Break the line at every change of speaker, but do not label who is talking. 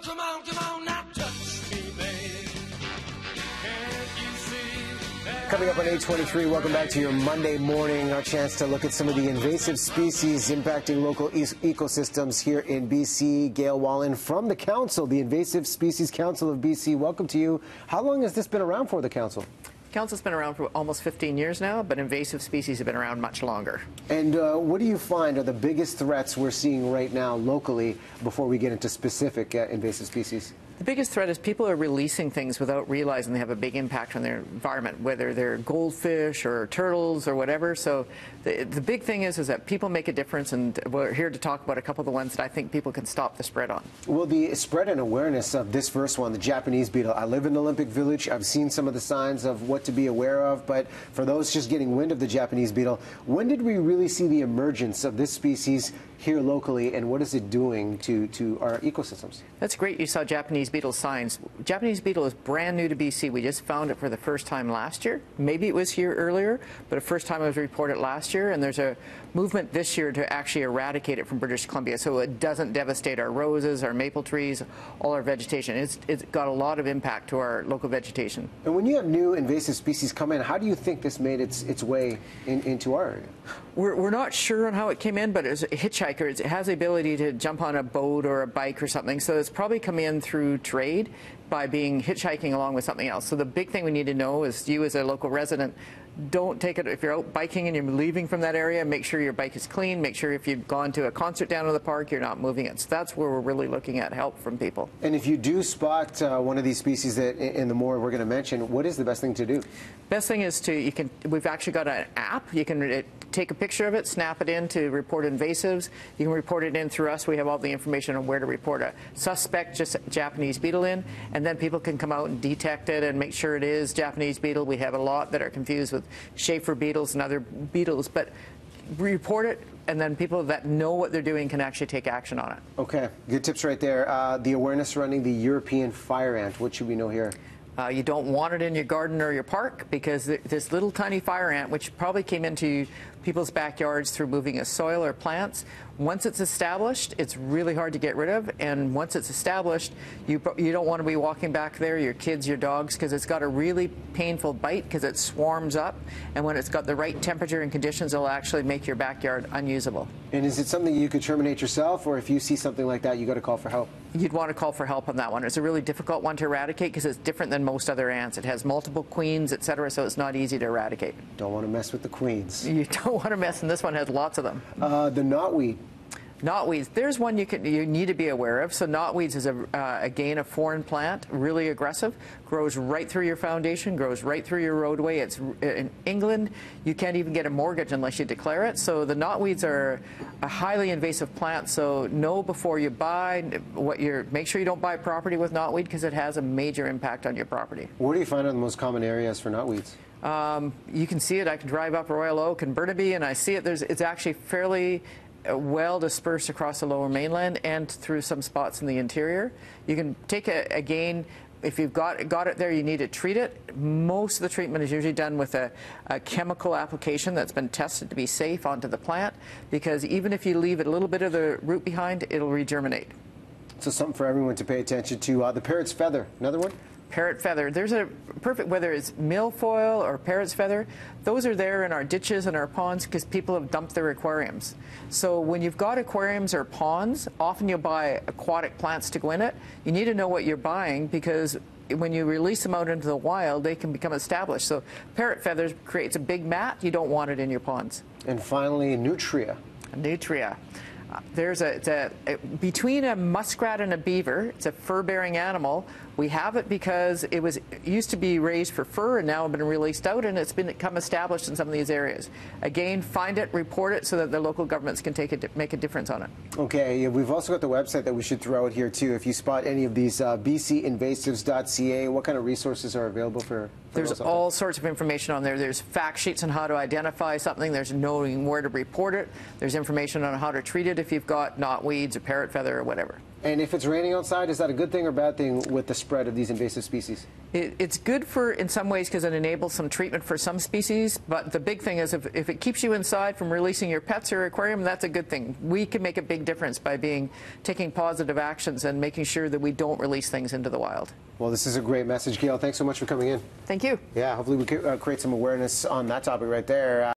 come on, now touch me, babe. Can't you see?
Coming up on 8:23, welcome back to your Monday morning. Our chance to look at some of the invasive species impacting local ecosystems here in BC. Gail Wallin from the Council, the Invasive Species Council of BC. Welcome to you. How long has this been around for the Council?
Council's been around for almost 15 years now, but invasive species have been around much longer.
And what do you find are the biggest threats we're seeing right now locally before we get into specific invasive species?
The biggest threat is people are releasing things without realizing they have a big impact on their environment, whether they're goldfish or turtles or whatever. So the big thing is that people make a difference, and we're here to talk about a couple of the ones that I think people can stop the spread on.
Well, the spread and awareness of this first one, the Japanese beetle. I live in Olympic Village. I've seen some of the signs of what to be aware of, but for those just getting wind of the Japanese beetle, when did we really see the emergence of this species here locally, and what is it doing to our ecosystems?
That's great you saw Japanese beetle signs. Japanese beetle is brand new to BC. We just found it for the first time last year. Maybe it was here earlier, but the first time it was reported last year, and there's a movement this year to actually eradicate it from British Columbia so it doesn't devastate our roses, our maple trees, all our vegetation. It's got a lot of impact to our local vegetation.
And when you have new invasive species come in, how do you think this made its way into our area?
We're not sure on how it came in, but as a hitchhiker, it has the ability to jump on a boat or a bike or something, so it's probably come in through trade by being hitchhiking along with something else. So the big thing we need to know is, you as a local resident, don't take it if you're out biking and you're leaving from that area. Make sure your bike is clean. Make sure if you've gone to a concert down in the park, you're not moving it. So that's where we're really looking at help from people.
And if you do spot one of these species that in the more we're going to mention, what is the best thing to do?
Best thing is we've actually got an app. You can take a picture of it, snap it in to report invasives. You can report it in through us. We have all the information on where to report a suspect, just Japanese beetle in, and then people can come out and detect it and make sure it is Japanese beetle. We have a lot that are confused with Schaefer beetles and other beetles, but report it, and then people that know what they're doing can actually take action on it.
Okay, good tips right there. The awareness surrounding the European fire ant. What should we know here?
You don't want it in your garden or your park, because this little tiny fire ant, which probably came into people's backyards through moving of soil or plants, once it's established, it's really hard to get rid of. And once it's established, you don't want to be walking back there, your kids, your dogs, because it's got a really painful bite because it swarms up. And when it's got the right temperature and conditions, it'll actually make your backyard unusable.
And is it something you could terminate yourself, or if you see something like that, you got to call for help?
You'd want to call for help on that one. It's a really difficult one to eradicate because it's different than most other ants. It has multiple queens, etc., so it's not easy to eradicate.
Don't want to mess with the queens.
You don't want to mess, and this one has lots of them.
The knotweed.
Knotweeds. There's one you need to be aware of. So knotweeds is again a foreign plant, really aggressive, grows right through your foundation, grows right through your roadway. It's in England. You can't even get a mortgage unless you declare it. So the knotweeds are a highly invasive plant. So know before you buy make sure you don't buy property with knotweed, because it has a major impact on your property.
Where do you find are the most common areas for knotweeds?
You can see it. I can drive up Royal Oak and Burnaby, and I see it. It's actually fairly well dispersed across the Lower Mainland and through some spots in the interior. You can take again, if you've got it there, you need to treat it. Most of the treatment is usually done with a chemical application that's been tested to be safe onto the plant, because even if you leave it a little bit of the root behind, it'll regerminate.
So something for everyone to pay attention to. The parrot's feather, another one?
Parrot feather. There's a perfect, whether it's milfoil or parrot's feather, those are there in our ditches and our ponds because people have dumped their aquariums. So when you've got aquariums or ponds, often you'll buy aquatic plants to go in it. You need to know what you're buying, because when you release them out into the wild, they can become established. So parrot feathers creates a big mat. You don't want it in your ponds.
And finally, nutria.
Nutria. Between a muskrat and a beaver, it's a fur-bearing animal. We have it because it used to be raised for fur and now been released out, and it's become established in some of these areas. Again, find it, report it, so that the local governments can make a difference on it.
Okay, we've also got the website that we should throw out here too. If you spot any of these, bcinvasives.ca, what kind of resources are available for
There's all sorts of information on there. There's fact sheets on how to identify something. There's knowing where to report it. There's information on how to treat it treated if you've got knotweeds or parrot feather or whatever.
And if it's raining outside, is that a good thing or bad thing with the spread of these invasive species?
It's good in some ways because it enables some treatment for some species, but the big thing is if it keeps you inside from releasing your pets or aquarium, that's a good thing. We can make a big difference by taking positive actions and making sure that we don't release things into the wild.
Well, this is a great message, Gail. Thanks so much for coming in.
Thank you.
Yeah, hopefully we can create some awareness on that topic right there.